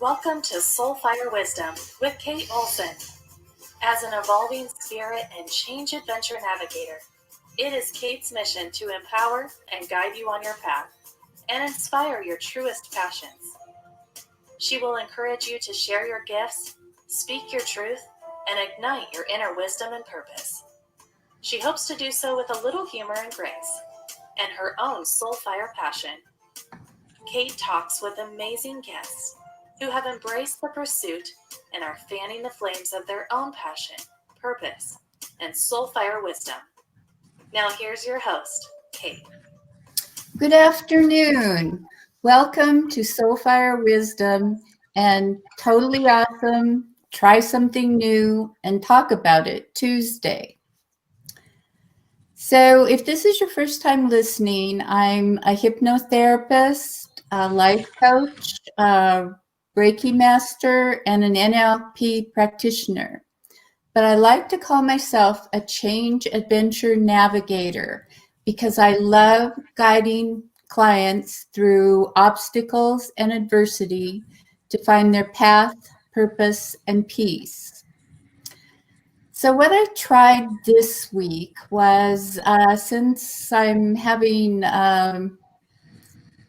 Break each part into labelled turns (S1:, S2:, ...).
S1: Welcome to Soulfire Wisdom with Kate Olson. As an evolving spirit and change adventure navigator, it is Kate's mission to empower and guide you on your path and inspire your truest passions. She will encourage you to share your gifts, speak your truth, and ignite your inner wisdom and purpose. She hopes to do so with a little humor and grace, and her own soulfire passion. Kate talks with amazing guests who have embraced the pursuit and are fanning the flames of their own passion, purpose, and soulfire wisdom. Now here's your host, Kate.
S2: Good afternoon. Welcome to Soulfire Wisdom and Totally Awesome, Try Something New and Talk About It Tuesday. So if this is your first time listening, I'm a hypnotherapist, a life coach, a Reiki master, and an NLP practitioner. But I like to call myself a change adventure navigator because I love guiding clients through obstacles and adversity to find their path, purpose, and peace. So what I tried this week was, since I'm having,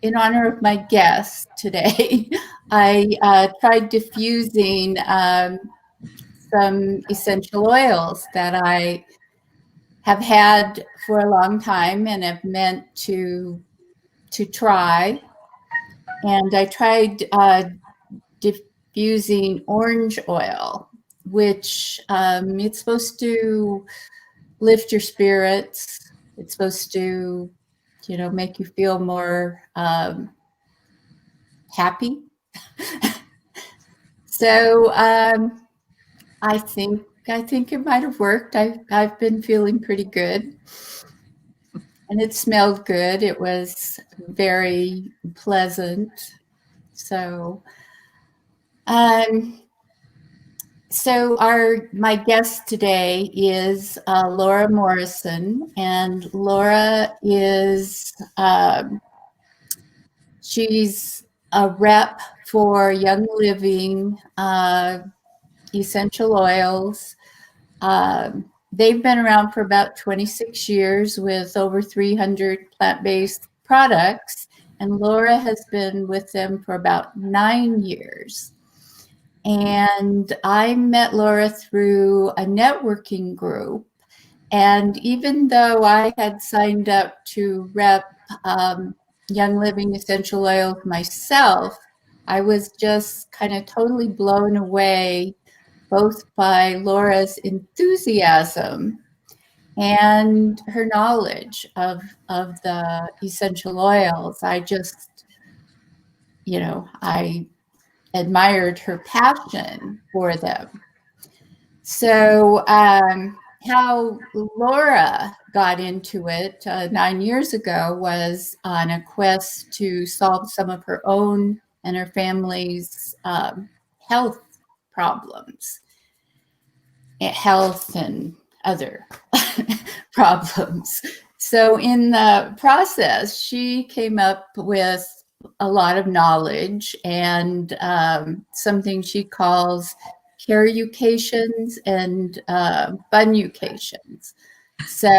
S2: in honor of my guest today, I tried diffusing some essential oils that I have had for a long time and have meant to try. And I tried diffusing orange oil, which it's supposed to lift your spirits. It's supposed to, make you feel more happy. So I think it might have worked. I've been feeling pretty good, and it smelled good. It was very pleasant. So, my guest today is Laura Morrisson, and Laura is she's a rep for Young Living essential oils. They've been around for about 26 years with over 300 plant-based products, and Laura has been with them for about 9 years. And I met Laura through a networking group, and even though I had signed up to rep Young Living essential oils myself, I was just kind of totally blown away both by Laura's enthusiasm and her knowledge of the essential oils. I just, I admired her passion for them. So how Laura got into it 9 years ago was on a quest to solve some of her own and her family's health problems, health and other problems. So in the process, she came up with a lot of knowledge and something she calls carucations and bunucations. So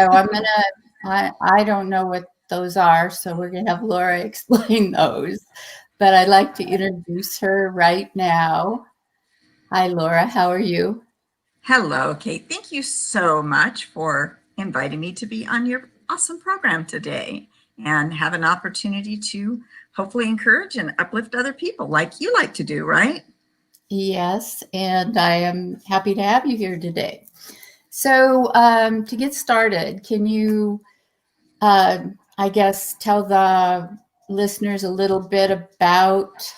S2: I don't know what those are, so we're gonna have Laura explain those. But I'd like to introduce her right now. Hi, Laura, how are you?
S3: Hello, Kate. Thank you so much for inviting me to be on your awesome program today and have an opportunity to hopefully encourage and uplift other people like you like to do, right?
S2: Yes, and I am happy to have you here today. So to get started, can you, I guess, tell the listeners a little bit about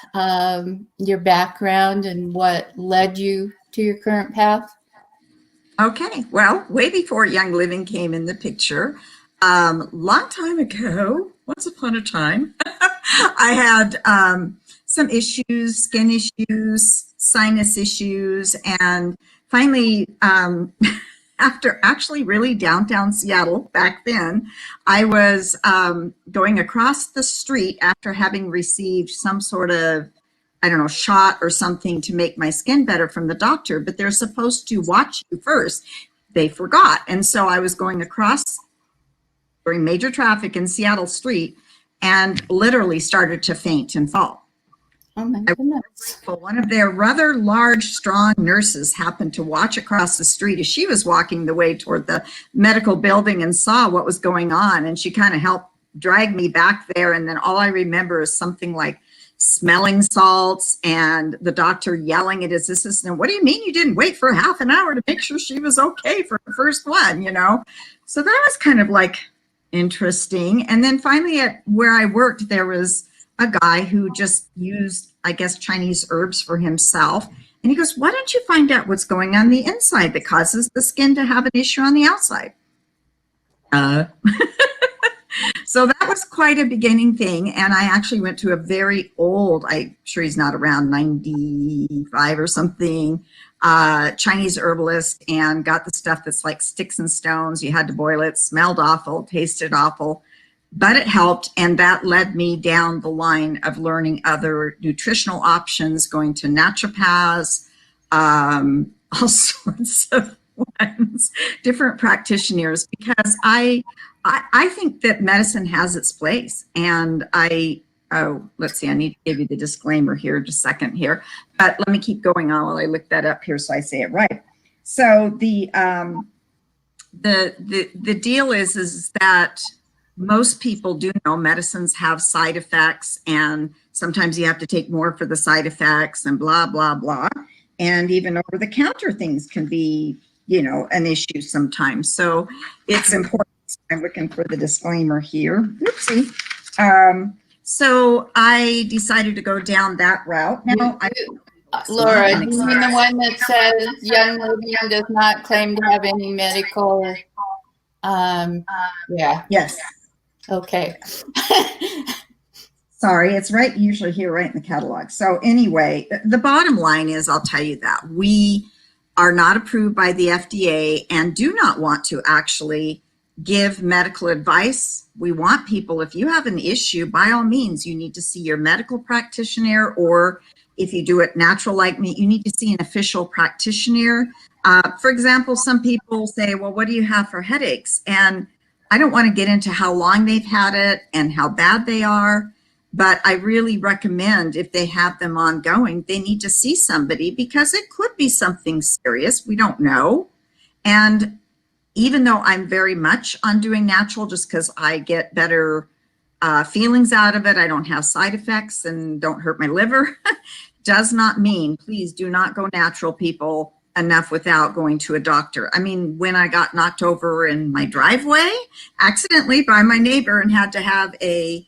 S2: your background and what led you to your current path?
S3: Okay, well, way before Young Living came in the picture, long time ago, once upon a time, I had some issues, skin issues, sinus issues, and finally, after actually really downtown Seattle back then, I was going across the street after having received some sort of I don't know, shot or something to make my skin better from the doctor, but they're supposed to watch you first. They forgot. And so I was going across during major traffic in Seattle Street and literally started to faint and fall.
S2: Oh my goodness.
S3: One of their rather large, strong nurses happened to watch across the street as she was walking the way toward the medical building and saw what was going on. And she kind of helped drag me back there. And then all I remember is something like smelling salts and the doctor yelling at his assistant, "What do you mean you didn't wait for half an hour to make sure she was okay for the first one?" You know? So that was kind of like interesting. And then finally at where I worked, there was a guy who just used, I guess, Chinese herbs for himself. And he goes, "Why don't you find out what's going on the inside that causes the skin to have an issue on the outside?" So that was quite a beginning thing. And I actually went to a very old, I'm sure he's not around, 95 or something, Chinese herbalist, and got the stuff that's like sticks and stones. You had to boil it, smelled awful, tasted awful, but it helped. And that led me down the line of learning other nutritional options, going to naturopaths, all sorts of ones, different practitioners, because I think that medicine has its place. And let's see, I need to give you the disclaimer here just a second here, but let me keep going on while I look that up here so I say it right. So the deal is that most people do know medicines have side effects, and sometimes you have to take more for the side effects and blah, blah, blah. And even over the counter things can be, you know, an issue sometimes. So it's important. I'm looking for the disclaimer here. Oopsie. So I decided to go down that route. Now,
S2: Laura, you mean the one that says Young Living does not claim to have any medical? Yeah.
S3: Yes.
S2: Okay.
S3: Sorry, it's right usually here, right in the catalog. So anyway, the bottom line is, I'll tell you that we are not approved by the FDA and do not want to actually give medical advice. We want people, if you have an issue, by all means, you need to see your medical practitioner, or if you do it natural like me, you need to see an official practitioner. For example, some people say, well, what do you have for headaches? And I don't want to get into how long they've had it and how bad they are, but I really recommend if they have them ongoing, they need to see somebody, because it could be something serious. We don't know. And even though I'm very much on doing natural just because I get better feelings out of it, I don't have side effects and don't hurt my liver, does not mean, please do not go natural, people, enough without going to a doctor. I mean, when I got knocked over in my driveway accidentally by my neighbor and had to have a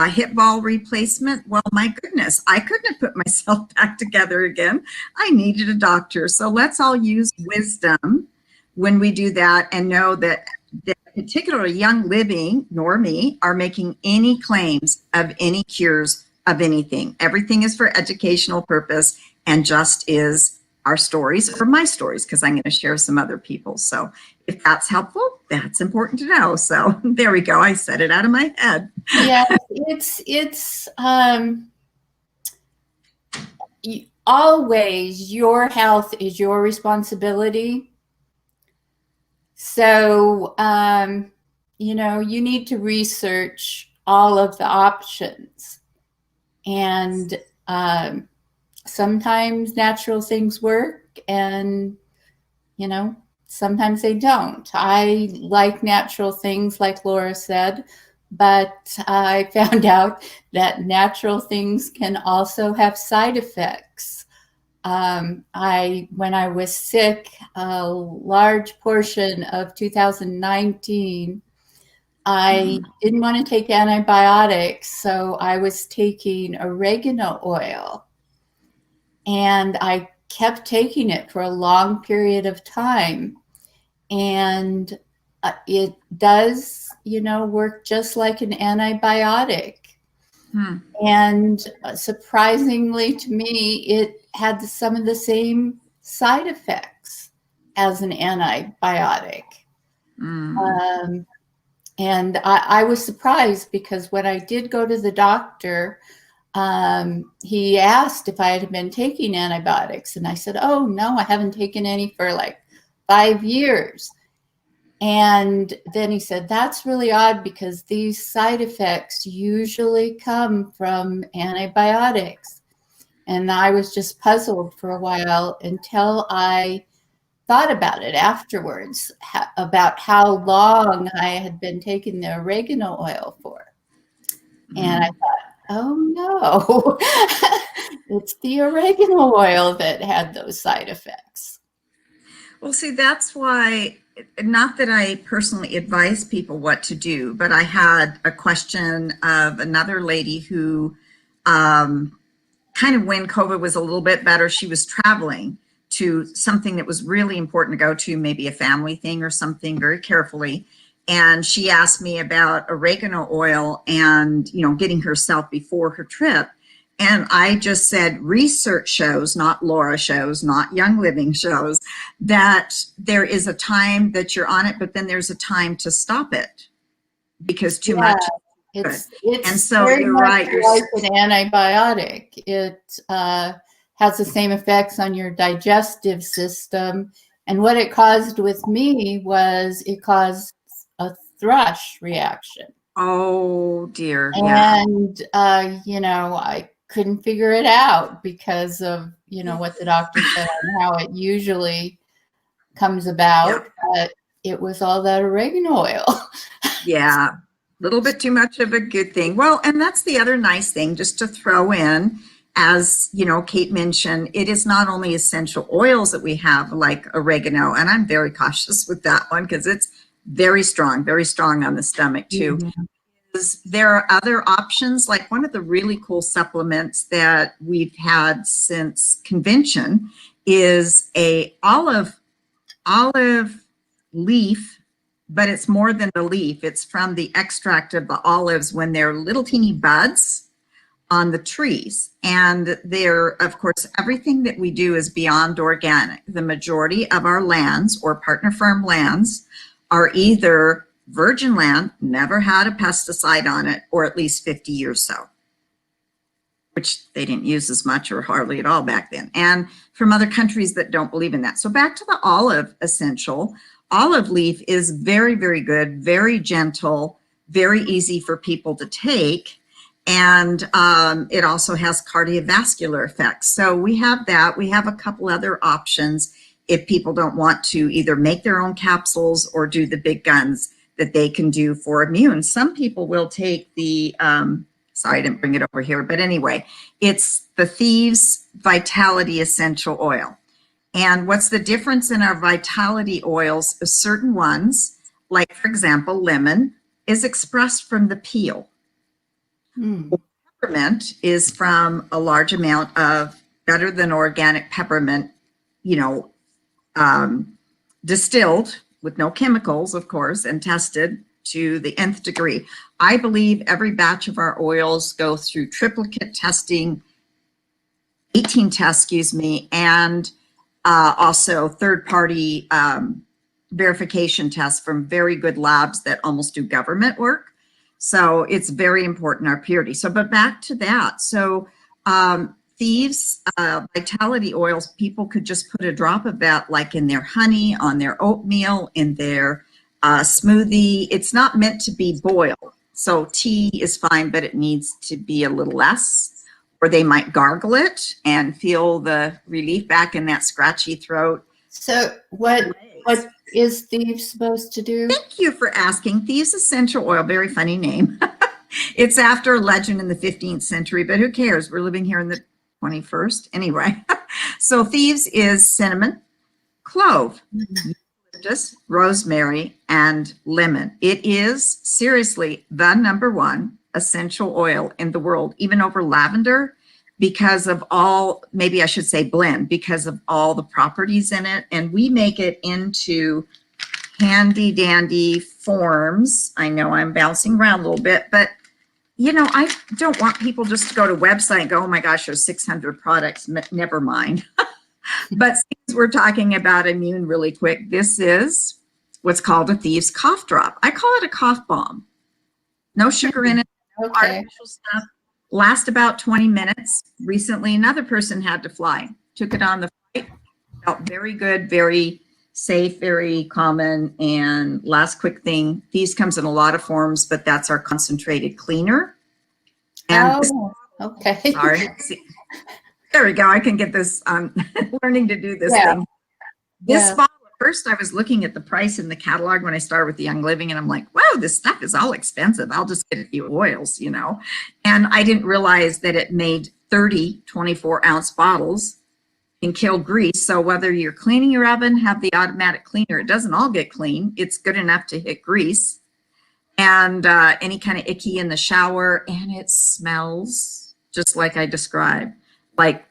S3: hip ball replacement, well, my goodness, I couldn't have put myself back together again. I needed a doctor. So let's all use wisdom when we do that, and know that particularly Young Living, nor me, are making any claims of any cures of anything. Everything is for educational purpose and just is our stories, or my stories, because I'm going to share some other people. So if that's helpful, that's important to know. So there we go. I said it out of my head.
S2: Yeah, it's always your health is your responsibility. So, you know, you need to research all of the options. And sometimes natural things work, and, you know, sometimes they don't. I like natural things, like Laura said, but I found out that natural things can also have side effects. When I was sick, a large portion of 2019, I didn't want to take antibiotics, so I was taking oregano oil, and I kept taking it for a long period of time. And it does, you know, work just like an antibiotic. And surprisingly to me, it had some of the same side effects as an antibiotic. And I was surprised, because when I did go to the doctor, he asked if I had been taking antibiotics, and I said, oh, no, I haven't taken any for like 5 years. And then he said, that's really odd because these side effects usually come from antibiotics. And I was just puzzled for a while until I thought about it afterwards, about how long I had been taking the oregano oil for. And I thought, oh no, it's the oregano oil that had those side effects.
S3: Well, see, that's why, not that I personally advise people what to do, but I had a question of another lady who kind of, when COVID was a little bit better, she was traveling to something that was really important to go to, maybe a family thing or something, very carefully. And she asked me about oregano oil and, you know, getting herself before her trip. And I just said, research shows, not Laura shows, not Young Living shows, that there is a time that you're on it, but then there's a time to stop it because too much.
S2: It's
S3: and so
S2: very
S3: you're
S2: much
S3: right.
S2: like an antibiotic. It has the same effects on your digestive system. And what it caused with me was it caused a thrush reaction.
S3: Oh dear.
S2: And, you know, I couldn't figure it out because of, you know, what the doctor said and how it usually comes about. But it was all that oregano oil.
S3: Yeah. A little bit too much of a good thing. Well, and that's the other nice thing, just to throw in, as you know, Kate mentioned, it is not only essential oils that we have like oregano, and I'm very cautious with that one because it's very strong on the stomach too. Mm-hmm. There are other options, like one of the really cool supplements that we've had since convention is a olive leaf, but it's more than the leaf. It's from the extract of the olives when they're little teeny buds on the trees. And they're, of course, everything that we do is beyond organic. The majority of our lands or partner farm lands are either virgin land, never had a pesticide on it, or at least 50 years so, which they didn't use as much or hardly at all back then. And from other countries that don't believe in that. So back to the olive essential. Olive leaf is very, very good, very gentle, very easy for people to take. And it also has cardiovascular effects. So we have that. We have a couple other options if people don't want to either make their own capsules or do the big guns that they can do for immune. Some people will take the, sorry, I didn't bring it over here, but anyway, it's the Thieves Vitality Essential Oil. And what's the difference in our vitality oils? Certain ones, like for example, lemon, is expressed from the peel. Peppermint is from a large amount of better than organic peppermint, you know, distilled with no chemicals, of course, and tested to the nth degree. I believe every batch of our oils go through triplicate testing, 18 tests, excuse me, and also third-party verification tests from very good labs that almost do government work. So it's very important, our purity. So, but back to that. So Thieves vitality oils, people could just put a drop of that like in their honey, on their oatmeal, in their smoothie. It's not meant to be boiled. So tea is fine, but it needs to be a little less. Or they might gargle it and feel the relief back in that scratchy throat.
S2: So what is Thieves supposed to do?
S3: Thank you for asking. Thieves Essential Oil, very funny name. It's after a legend in the 15th century, but who cares? We're living here in the 21st. Anyway, so Thieves is cinnamon, clove, eucalyptus, rosemary, and lemon. It is seriously the #1 essential oil in the world, even over lavender, because of all, maybe I should say blend, because of all the properties in it. And we make it into handy dandy forms. I know I'm bouncing around a little bit, but you know, I don't want people just to go to a website and go, oh my gosh, there's 600 products, never mind. But since we're talking about immune really quick, this is what's called a Thieves cough drop. I call it a cough bomb. No sugar in it, no artificial stuff. last about 20 minutes. Recently, another person had to fly, took it on the flight, felt very good, very safe, very common. And last quick thing, these comes in a lot of forms, but that's our concentrated cleaner. And
S2: okay.
S3: Sorry. See, there we go. I can get this. Learning to do this thing. This bottle, at first I was looking at the price in the catalog when I started with the Young Living, and I'm like, wow, this stuff is all expensive. I'll just get a few oils, you know. And I didn't realize that it made 30 24-ounce bottles and kill grease. So whether you're cleaning your oven, have the automatic cleaner, it doesn't all get clean. It's good enough to hit grease and any kind of icky in the shower, and it smells just like I described, like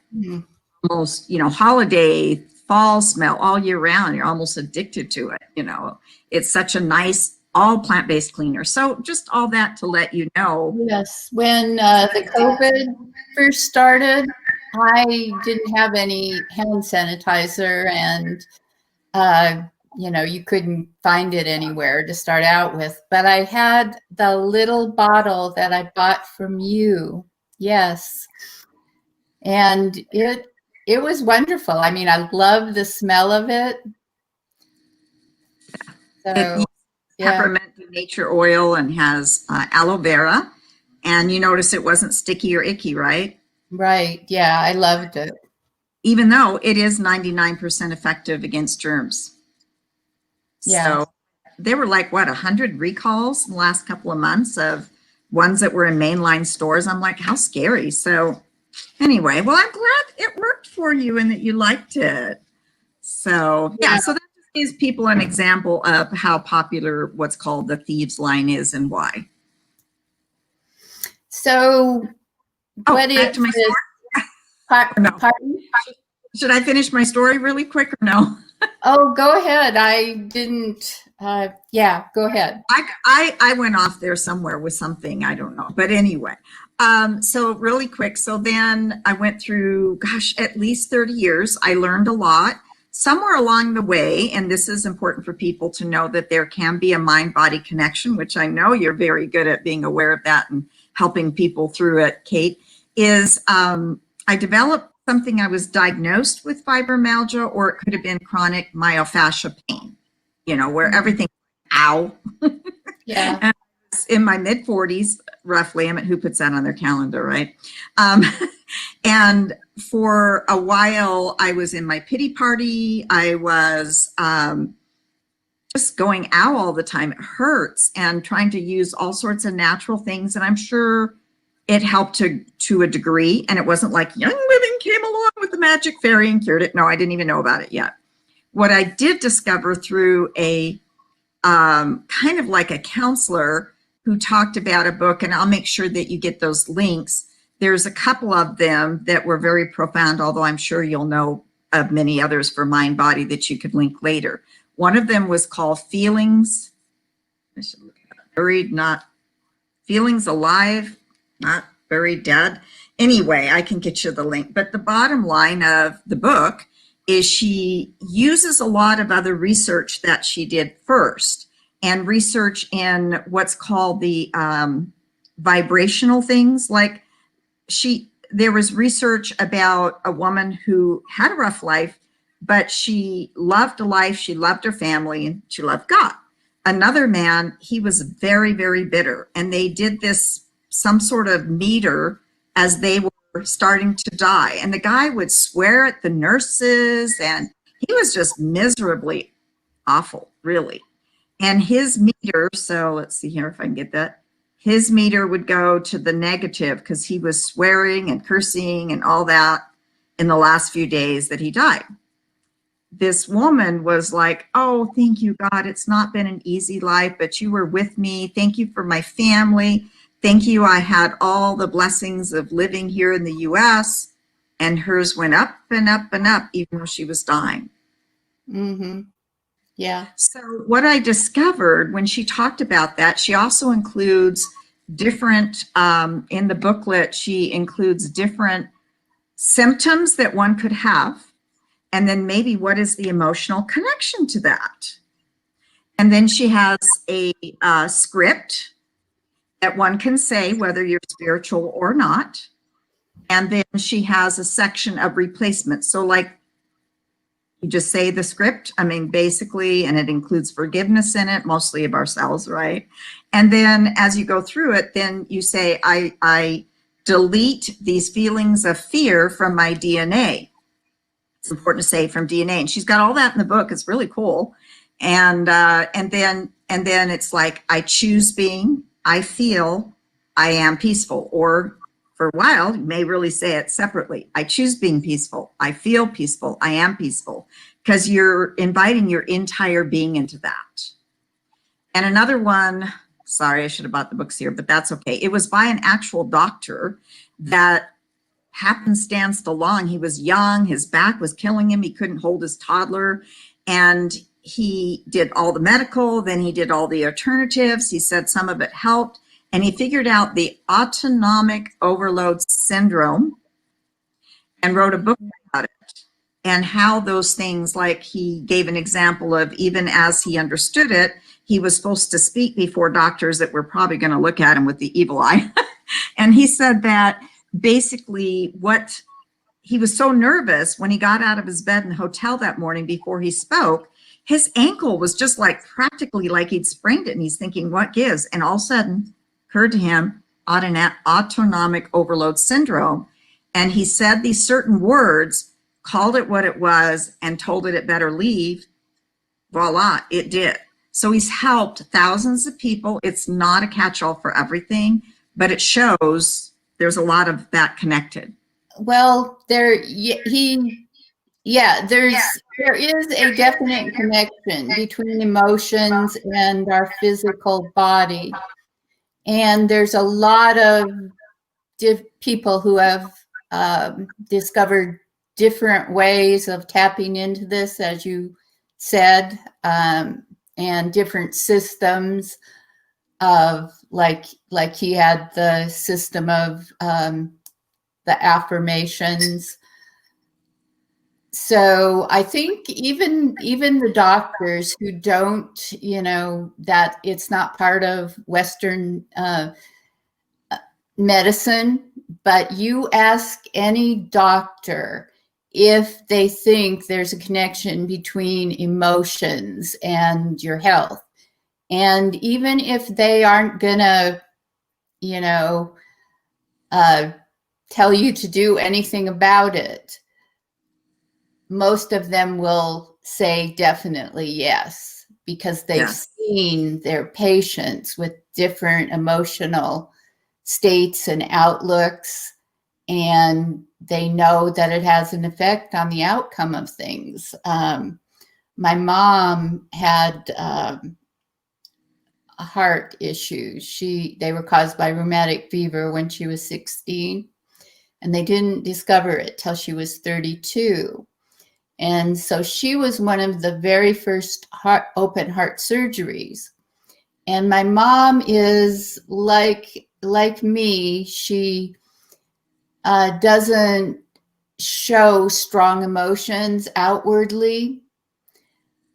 S3: almost, you know, holiday fall smell all year round. You're almost addicted to it. You know, it's such a nice all plant-based cleaner. So just all that to let you know.
S2: Yes, when the COVID first started, I didn't have any hand sanitizer, and you know, you couldn't find it anywhere to start out with, but I had the little bottle that I bought from you. Yes. And it was wonderful. I mean, I love the smell of it. So,
S3: peppermint nature oil and has aloe vera. And you notice it wasn't sticky or icky, right?
S2: Right. Yeah, I loved it.
S3: Even though it is 99% effective against germs.
S2: Yeah.
S3: So there were like, what, 100 recalls in the last couple of months of ones that were in mainline stores. I'm like, how scary. So anyway, well, I'm glad it worked for you and that you liked it. So yeah, so that just gives people an example of how popular what's called the Thieves line is and why.
S2: So what
S3: back to my story? No.
S2: Pardon?
S3: Should I finish my story really quick or no?
S2: Oh, go ahead. I didn't. Yeah, go ahead.
S3: I went off there somewhere with something, I don't know. But anyway, so really quick. So then I went through, gosh, at least 30 years. I learned a lot. Somewhere along the way, and this is important for people to know, that there can be a mind-body connection, which I know you're very good at being aware of that and helping people through it, Kate, is I developed something. I was diagnosed with fibromyalgia, or it could have been chronic myofascia pain, you know, where everything, ow.
S2: Yeah.
S3: And in my mid 40s, roughly. I mean, who puts that on their calendar, right? And for a while, I was in my pity party. I was just going ow all the time. It hurts, and trying to use all sorts of natural things. And I'm sure it helped to a degree. And it wasn't like Young Living came along with the magic fairy and cured it. No, I didn't even know about it yet. What I did discover through a kind of like a counselor who talked about a book, and I'll make sure that you get those links. There's a couple of them that were very profound, although I'm sure you'll know of many others for mind body that you could link later. One of them was called Feelings, Buried, Not Feelings Alive, Not Buried Dead. Anyway, I can get you the link. But the bottom line of the book is she uses a lot of other research that she did first, and research in what's called the vibrational things. Like there was research about a woman who had a rough life, but she loved life, she loved her family, and she loved God. Another man, he was very, very bitter, and they did this, some sort of meter as they were starting to die. And the guy would swear at the nurses, and he was just miserably awful, really. And his meter, so let's see here if I can get that. His meter would go to the negative because he was swearing and cursing and all that in the last few days that he died. This woman was like, oh, thank you, God. It's not been an easy life, but you were with me. Thank you for my family. Thank you. I had all the blessings of living here in the US. And hers went up and up and up, even though she was dying.
S2: Mm-hmm. Yeah.
S3: So what I discovered when she talked about that, she also includes different, in the booklet, she includes different symptoms that one could have. And then maybe what is the emotional connection to that? And then she has a script. that one can say whether you're spiritual or not. And then she has a section of replacement. So like you just say the script, I mean, basically, and it includes forgiveness in it, mostly of ourselves, right? And then as you go through it, then you say, I delete these feelings of fear from my DNA. It's important to say from DNA. And she's got all that in the book. It's really cool. And then it's like, I choose being, I feel, I am peaceful. Or for a while, you may really say it separately. I choose being peaceful. I feel peaceful. I am peaceful. Because you're inviting your entire being into that. And another one, sorry, I should have bought the books here, but that's okay. It was by an actual doctor that happenstanced along. He was young, his back was killing him. He couldn't hold his toddler. And he did all the medical, then he did all the alternatives. He said some of it helped. And he figured out the autonomic overload syndrome and wrote a book about it. And how those things, like he gave an example of, even as he understood it, he was supposed to speak before doctors that were probably going to look at him with the evil eye. And he said that basically what he was so nervous when he got out of his bed in the hotel that morning before he spoke, his ankle was just like practically like he'd sprained it. And he's thinking, what gives? And all of a sudden occurred to him autonomic overload syndrome. And he said these certain words, called it what it was, and told it better leave. Voila, it did. So he's helped thousands of people. It's not a catch-all for everything, but it shows there's a lot of that connected.
S2: Well, there is a definite connection between emotions and our physical body. And there's a lot of people who have discovered different ways of tapping into this, as you said, and different systems of like he had the system of the affirmations. So I think even the doctors who don't, that it's not part of Western medicine, but you ask any doctor if they think there's a connection between emotions and your health. And even if they aren't gonna, tell you to do anything about it, most of them will say definitely yes, because they've seen their patients with different emotional states and outlooks, and they know that it has an effect on the outcome of things. My mom had heart issues. They were caused by rheumatic fever when she was 16, and they didn't discover it till she was 32. And so she was one of the very first open heart surgeries. And my mom is like me. She doesn't show strong emotions outwardly.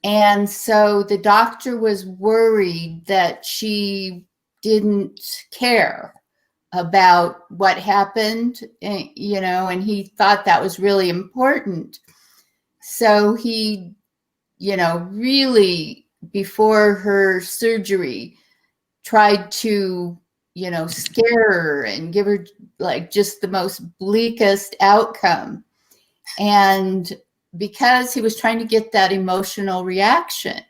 S2: And so the doctor was worried that she didn't care about what happened, and he thought that was really important. So he, really, before her surgery, tried to, scare her and give her like just the most bleakest outcome. And because he was trying to get that emotional reaction,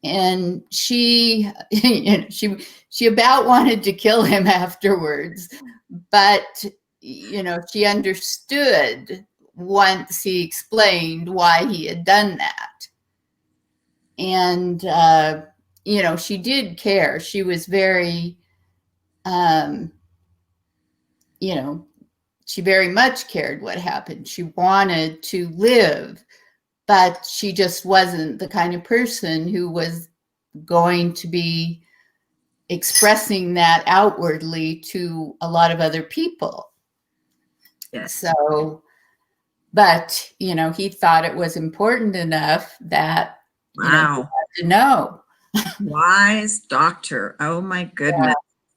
S2: and she, she about wanted to kill him afterwards, but, she understood once he explained why he had done that. And, she did care. She was very, she very much cared what happened. She wanted to live, but she just wasn't the kind of person who was going to be expressing that outwardly to a lot of other people.
S3: Yes.
S2: So, but, he thought it was important enough that,
S3: wow,
S2: to know.
S3: Wise doctor. Oh my goodness.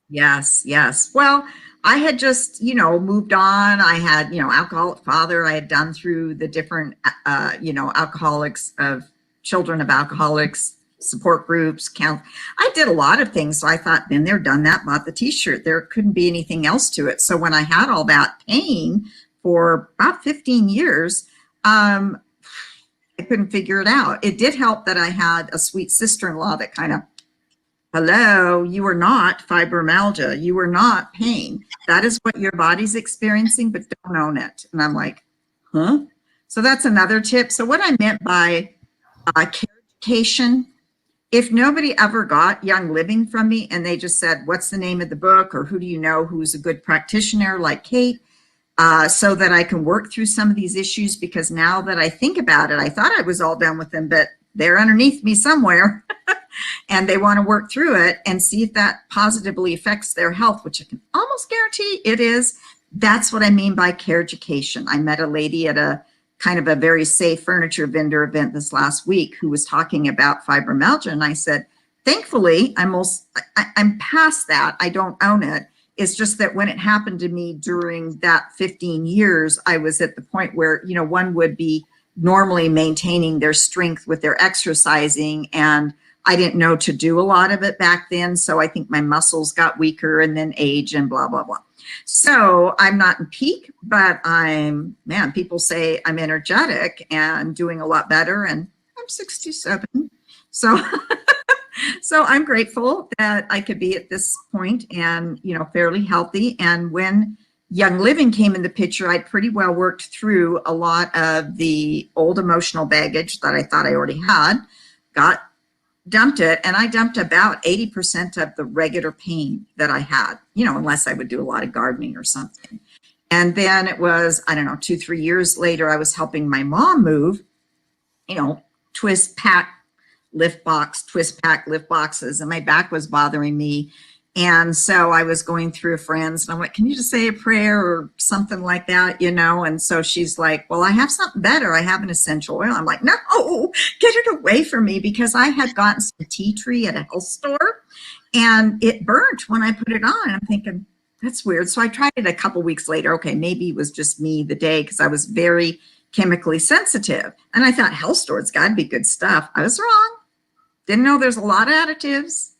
S3: Yes, yes. Well, I had just, moved on. I had, alcoholic father. I had done through the different, alcoholics of children of alcoholics, support groups, count. I did a lot of things. So I thought, been there, done that, bought the t-shirt. There couldn't be anything else to it. So when I had all that pain for about 15 years, I couldn't figure it out. It did help that I had a sweet sister-in-law that kind of, hello, you are not fibromyalgia. You are not pain. That is what your body's experiencing, but don't own it. And I'm like, huh? So that's another tip. So what I meant by care education, if nobody ever got Young Living from me and they just said, what's the name of the book, or who do you know who's a good practitioner like Kate, so that I can work through some of these issues, because now that I think about it, I thought I was all done with them, but they're underneath me somewhere. And they want to work through it and see if that positively affects their health, which I can almost guarantee it is. That's what I mean by care education. I met a lady at a kind of a very safe furniture vendor event this last week who was talking about fibromyalgia. And I said, thankfully, I'm past that. I don't own it. It's just that when it happened to me during that 15 years, I was at the point where, one would be normally maintaining their strength with their exercising, and I didn't know to do a lot of it back then. So I think my muscles got weaker, and then age and blah, blah, blah. So I'm not in peak, but people say I'm energetic and doing a lot better, and I'm 67. So, so I'm grateful that I could be at this point and, fairly healthy. And when Young Living came in the picture, I'd pretty well worked through a lot of the old emotional baggage that I thought I already had, dumped it, and I dumped about 80% of the regular pain that I had, unless I would do a lot of gardening or something. And then it was, I don't know, 2-3 years later, I was helping my mom move, twist, pack, lift box, twist, pack, lift boxes, and my back was bothering me. And so I was going through a friend's, and I'm like, can you just say a prayer or something like that, And so she's like, well, I have something better. I have an essential oil. I'm like, no, get it away from me, because I had gotten some tea tree at a health store and it burnt when I put it on. I'm thinking, that's weird. So I tried it a couple weeks later. Okay, maybe it was just me the day, because I was very chemically sensitive. And I thought health store, it's got to be good stuff. I was wrong. Didn't know there's a lot of additives.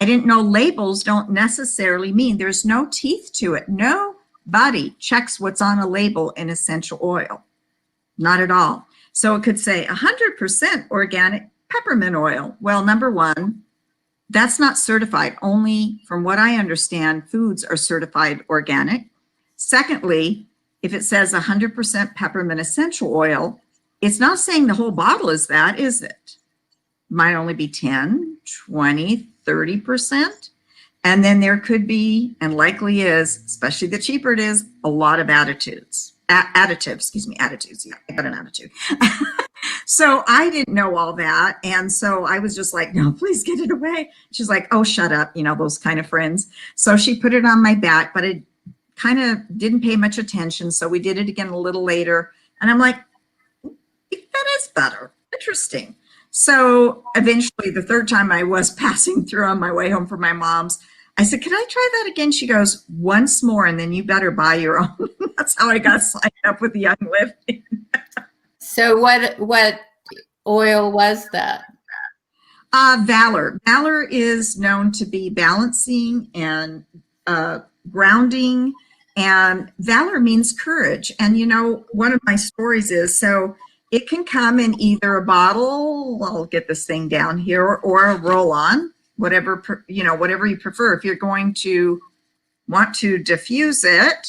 S3: I didn't know labels don't necessarily mean there's no teeth to it. Nobody checks what's on a label in essential oil. Not at all. So it could say 100% organic peppermint oil. Well, number one, that's not certified. Only, from what I understand, foods are certified organic. Secondly, if it says 100% peppermint essential oil, it's not saying the whole bottle is that, is it? Might only be 10, 20, 30%. And then there could be, and likely is, especially the cheaper it is, a lot of additives. Additives. Yeah, I got an attitude. So I didn't know all that. And so I was just like, no, please get it away. She's like, oh, shut up. Those kind of friends. So she put it on my back, but it kind of didn't pay much attention. So we did it again a little later. And I'm like, that is better. Interesting. So eventually, the third time I was passing through on my way home from my mom's, I said, can I try that again? She goes, once more, and then you better buy your own. That's how I got signed up with Young Living.
S2: So what oil was that?
S3: Valor. Valor is known to be balancing and grounding, and valor means courage. And one of my stories is, so it can come in either a bottle, I'll get this thing down here, or a roll-on, whatever you prefer. If you're going to want to diffuse it,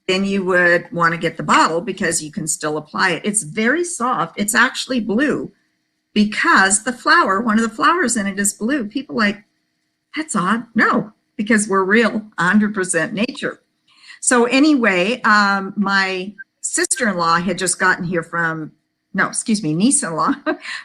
S3: then you would want to get the bottle, because you can still apply it. It's very soft. It's actually blue, because one of the flowers in it is blue. People like, that's odd. No, because we're real, 100% nature. So anyway, my sister-in-law had just gotten here niece-in-law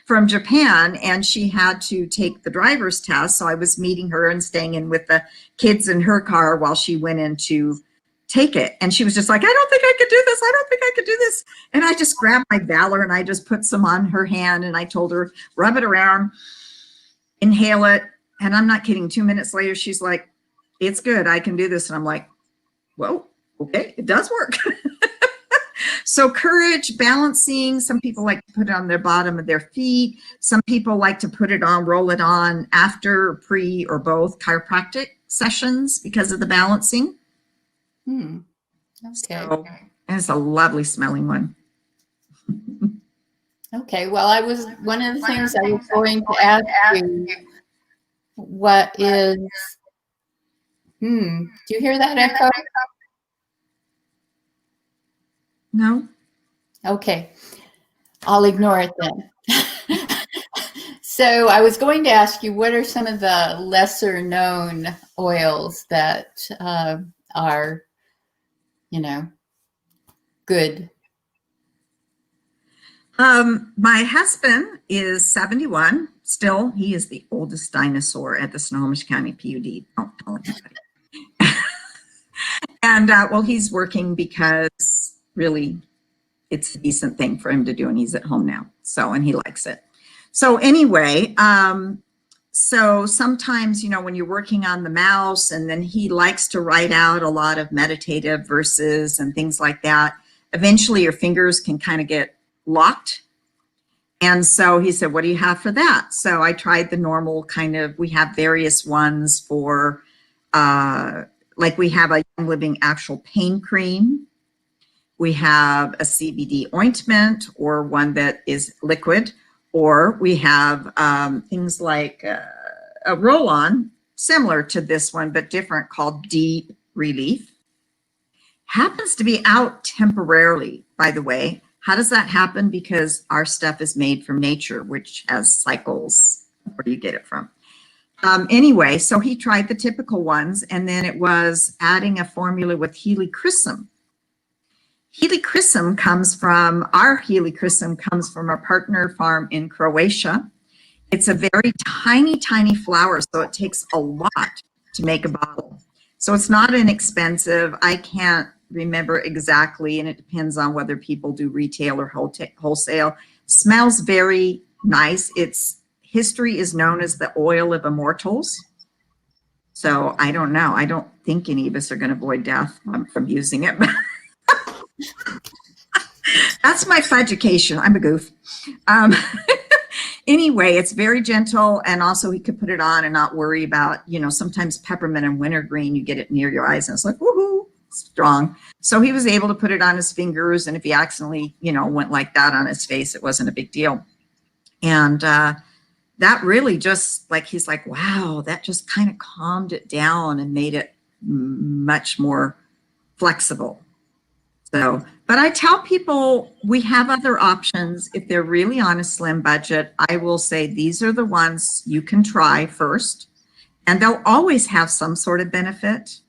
S3: from Japan, and she had to take the driver's test. So I was meeting her and staying in with the kids in her car while she went in to take it. And she was just like, I don't think I could do this. I don't think I could do this. And I just grabbed my Valor and I just put some on her hand, and I told her, rub it around, inhale it, And I'm not kidding. 2 minutes later, she's like, it's good. I can do this. And I'm like, well, okay, it does work. So courage, balancing. Some people like to put it on their bottom of their feet. Some people like to put it on, roll it on after, pre, or both chiropractic sessions because of the balancing.
S2: Okay.
S3: So, and it's a lovely smelling one.
S2: Okay. Well, one of the things I was going to ask you, what is, do you hear that echo?
S3: No?
S2: Okay. I'll ignore it then. So I was going to ask you, what are some of the lesser known oils that are, good?
S3: My husband is 71. Still, he is the oldest dinosaur at the Snohomish County PUD. Don't tell anybody. And well, he's working because really it's a decent thing for him to do, and he's at home now. So, and he likes it. So anyway, so sometimes, when you're working on the mouse, and then he likes to write out a lot of meditative verses and things like that, eventually your fingers can kind of get locked. And so he said, what do you have for that? So I tried the normal kind of, we have various ones for, like we have a Young Living actual pain cream. We have a CBD ointment, or one that is liquid, or we have things like a roll-on, similar to this one, but different, called Deep Relief. Happens to be out temporarily, by the way. How does that happen? Because our stuff is made from nature, which has cycles. Where do you get it from? Anyway, so he tried the typical ones, and then it was adding a formula with helichrysum. Helichrysum comes from, our helichrysum comes from our partner farm in Croatia. It's a very tiny, tiny flower, so it takes a lot to make a bottle. So it's not inexpensive. I can't remember exactly, and it depends on whether people do retail or wholesale. Smells very nice. Its history is known as the oil of immortals. So I don't know. I don't think any of us are going to avoid death from using it. That's my education. I'm a goof. Anyway, it's very gentle, and also he could put it on and not worry about, sometimes peppermint and wintergreen, you get it near your eyes and it's like, woohoo, strong. So he was able to put it on his fingers, and if he accidentally, went like that on his face, it wasn't a big deal. And that really just, like, he's like, wow, that just kind of calmed it down and made it much more flexible. So, but I tell people we have other options. If they're really on a slim budget, I will say these are the ones you can try first, and they'll always have some sort of benefit,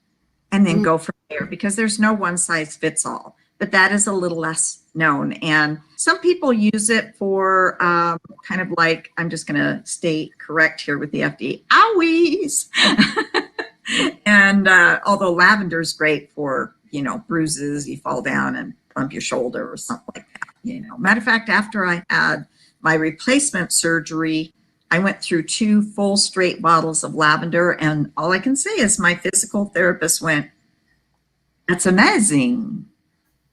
S3: and then go from there, because there's no one size fits all. But that is a little less known. And some people use it for kind of like, I'm just going to stay correct here with the FDA, owies. And although lavender is great for, bruises, you fall down and bump your shoulder or something like that. Matter of fact, after I had my replacement surgery, I went through 2 full straight bottles of lavender, and all I can say is my physical therapist went, that's amazing.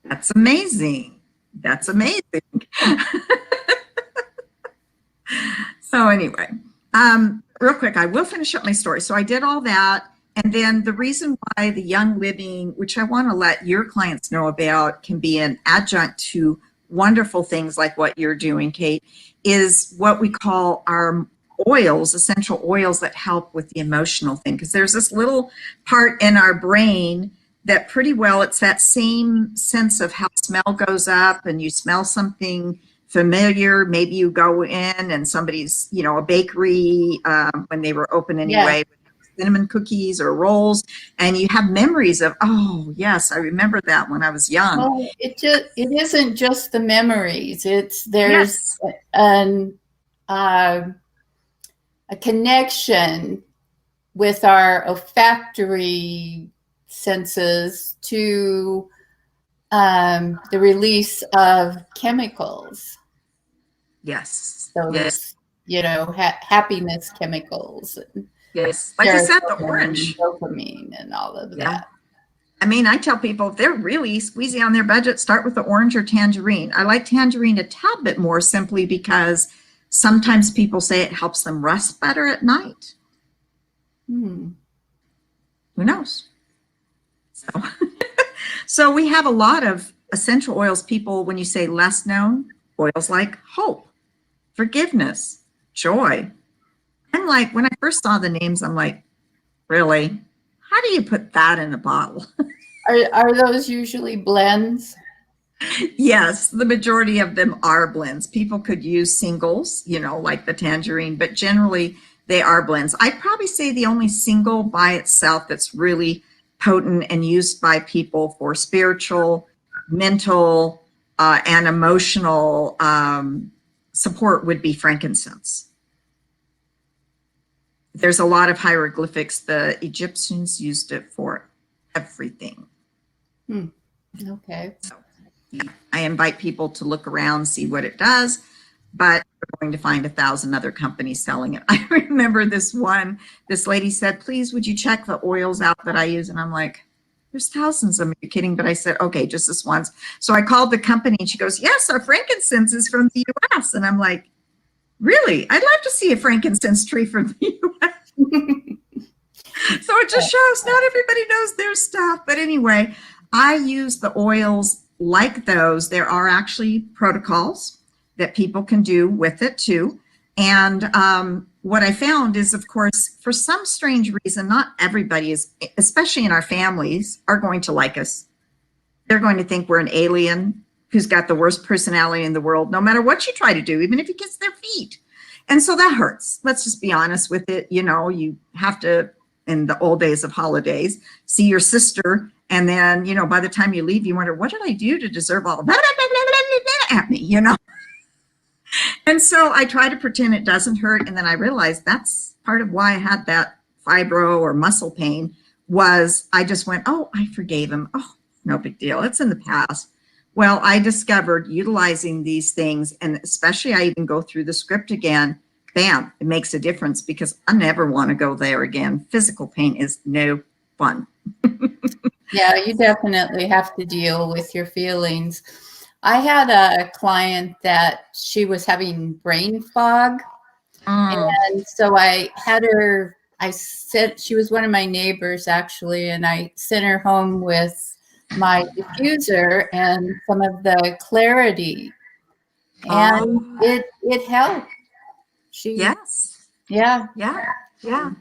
S3: That's amazing. That's amazing. So anyway, real quick, I will finish up my story. So I did all that. And then the reason why the Young Living, which I want to let your clients know about, can be an adjunct to wonderful things like what you're doing, Kate, is what we call our oils, essential oils that help with the emotional thing. Because there's this little part in our brain that pretty well, it's that same sense of how smell goes up, and you smell something familiar. Maybe you go in and somebody's, a bakery when they were open anyway, cinnamon cookies or rolls, and you have memories of, oh yes, I remember that when I was young.
S2: Well, it isn't just the memories. There's a connection with our olfactory senses to the release of chemicals.
S3: Yes.
S2: Those, happiness chemicals.
S3: Yes. Like I said, the
S2: serotonin and
S3: orange.
S2: dopamine and all of
S3: Yeah.
S2: that.
S3: I mean, I tell people if they're really squeezy on their budget, start with the orange or tangerine. I like tangerine a tad bit more simply because sometimes people say it helps them rest better at night.
S2: Hmm.
S3: Who knows? So, so we have a lot of essential oils. People, when you say less known, oils like hope, forgiveness, joy. I'm like, when I first saw the names, I'm like, really? How do you put that in a bottle?
S2: Are those usually blends?
S3: Yes, the majority of them are blends. People could use singles, you know, like the tangerine, but generally they are blends. I'd probably say the only single by itself that's really potent and used by people for spiritual, mental, and emotional support would be frankincense. There's a lot of hieroglyphics. The Egyptians used it for everything.
S2: Hmm. Okay.
S3: So I invite people to look around, see what it does, but you're going to find 1,000 other companies selling it. I remember this lady said, please, would you check the oils out that I use? And I'm like, there's thousands of them. Are you kidding? But I said, okay, just this once. So I called the company and she goes, yes, our frankincense is from the US. And I'm like, really? I'd love to see a frankincense tree from the US. So it just shows not everybody knows their stuff. But anyway, I use the oils like those. There are actually protocols that people can do with it too. And what I found is, of course, for some strange reason, not everybody is, especially in our families, are going to like us. They're going to think we're an alien who's got the worst personality in the world, no matter what you try to do, even if you kiss their feet. And so that hurts. Let's just be honest with it. You know, you have to, in the old days of holidays, see your sister. And then, you know, by the time you leave, you wonder, what did I do to deserve all of that at me, you know? And so I try to pretend it doesn't hurt. And then I realized that's part of why I had that fibro or muscle pain was I just went, oh, I forgave him. Oh, no big deal. It's in the past. Well, I discovered utilizing these things, and especially I even go through the script again, bam, it makes a difference because I never want to go there again. Physical pain is no fun.
S2: Yeah, you definitely have to deal with your feelings. I had a client that she was having brain fog. And so I had her, she was one of my neighbors actually, and I sent her home with my diffuser and some of the clarity. And it helped.
S3: Yes.
S2: Yeah.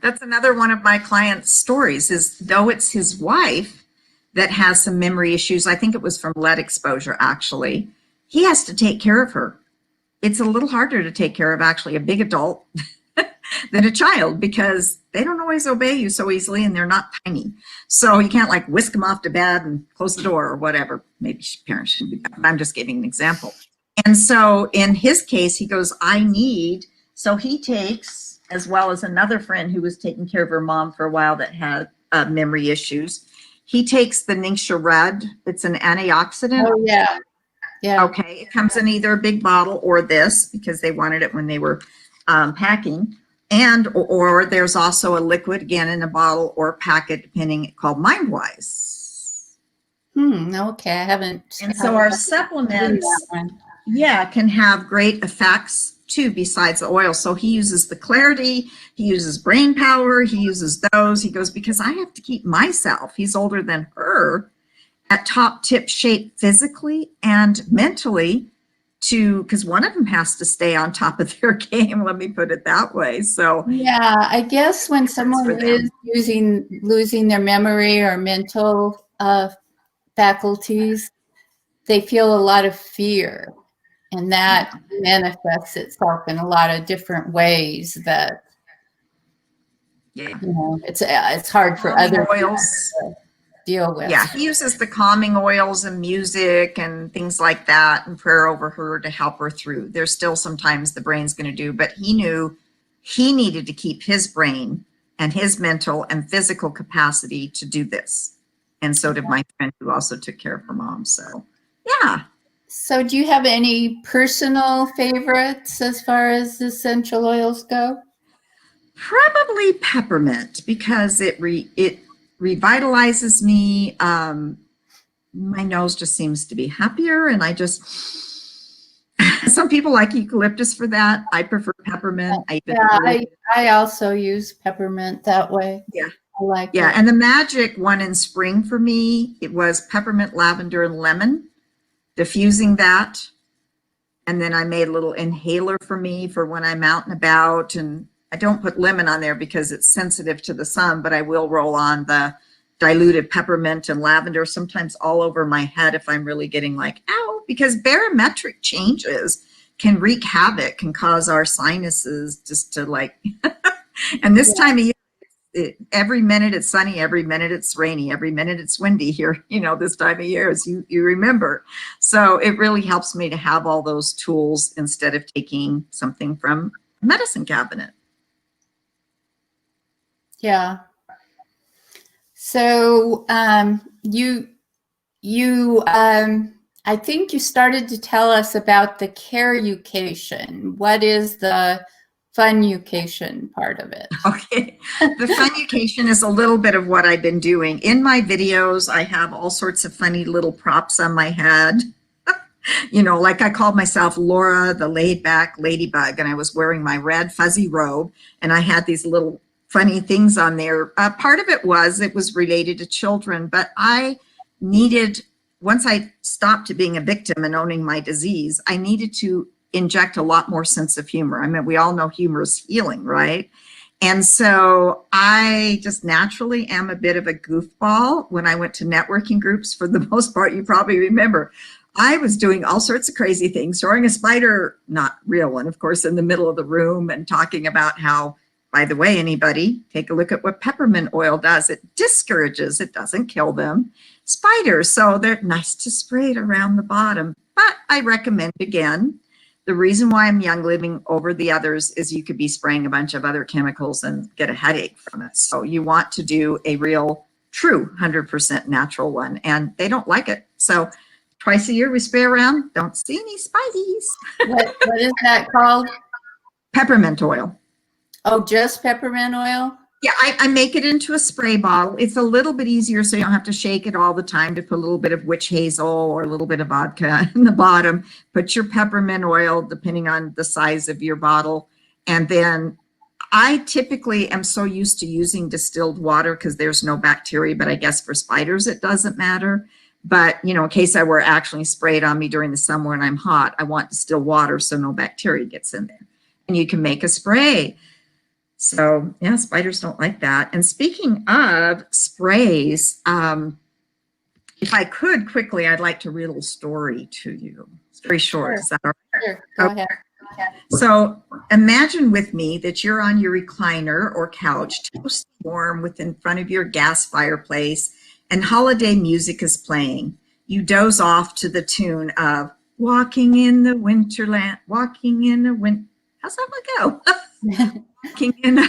S3: That's another one of my clients' stories is though it's his wife that has some memory issues. I think it was from lead exposure, actually. He has to take care of her. It's a little harder to take care of actually a big adult than a child because they don't always obey you so easily and they're not tiny. So you can't like whisk them off to bed and close the door or whatever. Maybe parents shouldn't do that, but I'm just giving an example. And so in his case, he goes, so he takes, as well as another friend who was taking care of her mom for a while that had memory issues. He takes the Ningxia Red. It's an antioxidant.
S2: Oh, yeah. Yeah.
S3: Okay. It comes in either a big bottle or this because they wanted it when they were packing. And or there's also a liquid, again, in a bottle or packet, depending, called MindWise.
S2: Okay. I haven't.
S3: And so our supplements, can have great effects too, besides the oil. So he uses the clarity, he uses brain power, he uses those. He goes, because I have to keep myself, he's older than her, at top tip shape physically and mentally because one of them has to stay on top of their game. Let me put it that way. So
S2: yeah, I guess when someone is losing their memory or mental faculties, they feel a lot of fear, and that manifests itself in a lot of different ways that it's hard for other oils to deal with.
S3: Yeah, he uses the calming oils and music and things like that and prayer over her to help her through. There's still sometimes the brain's going to do, but he knew he needed to keep his brain and his mental and physical capacity to do this. And so did my friend who also took care of her mom. So, yeah.
S2: So do you have any personal favorites as far as essential oils go?
S3: Probably peppermint because it revitalizes me. My nose just seems to be happier, and I just some people like eucalyptus for that. I prefer peppermint.
S2: I also use peppermint that way.
S3: Yeah.
S2: I like
S3: Yeah,
S2: it.
S3: and the magic one in spring for me, it was peppermint, lavender, and lemon, diffusing that. And then I made a little inhaler for me for when I'm out and about. And I don't put lemon on there because it's sensitive to the sun, but I will roll on the diluted peppermint and lavender, sometimes all over my head if I'm really getting like, ow, because barometric changes can wreak havoc, can cause our sinuses just to like, and this time of year, every minute it's sunny, every minute it's rainy, every minute it's windy here, you know, this time of year, as you remember. So it really helps me to have all those tools instead of taking something from a medicine cabinet.
S2: Yeah. So I think you started to tell us about the care-ucation. What is the fun-ucation part of it?
S3: Okay, the fun-ucation is a little bit of what I've been doing. In my videos, I have all sorts of funny little props on my head. You know, like I called myself Laura, the laid-back ladybug, and I was wearing my red fuzzy robe, and I had these little funny things on there. Part of it was related to children, but I needed, once I stopped being a victim and owning my disease, I needed to inject a lot more sense of humor. I mean, we all know humor is healing, right? And so I just naturally am a bit of a goofball. When I went to networking groups, for the most part, you probably remember, I was doing all sorts of crazy things, throwing a spider, not real one, of course, in the middle of the room and talking about how, by the way, anybody, take a look at what peppermint oil does. It discourages, it doesn't kill them, spiders. So they're nice to spray it around the bottom. But I recommend, again, the reason why I'm Young Living over the others is you could be spraying a bunch of other chemicals and get a headache from it. So you want to do a real, true 100% natural one, and they don't like it. So twice a year we spray around, don't see any spideys.
S2: What is that called?
S3: Peppermint oil.
S2: Oh, just peppermint oil?
S3: Yeah, I make it into a spray bottle. It's a little bit easier so you don't have to shake it all the time to put a little bit of witch hazel or a little bit of vodka in the bottom. Put your peppermint oil, depending on the size of your bottle. And then I typically am so used to using distilled water because there's no bacteria, but I guess for spiders it doesn't matter. But, you know, in case I were actually sprayed on me during the summer and I'm hot, I want distilled water so no bacteria gets in there. And you can make a spray. So, yeah, spiders don't like that. And speaking of sprays, if I could quickly, I'd like to read a little story to you. It's very short.
S2: Sure.
S3: Is that all right?
S2: Sure, go ahead.
S3: So imagine with me that you're on your recliner or couch, toasty warm in front of your gas fireplace, and holiday music is playing. You doze off to the tune of Walking in the Winterland, Walking in the Wind. How's that one go? Walking in a...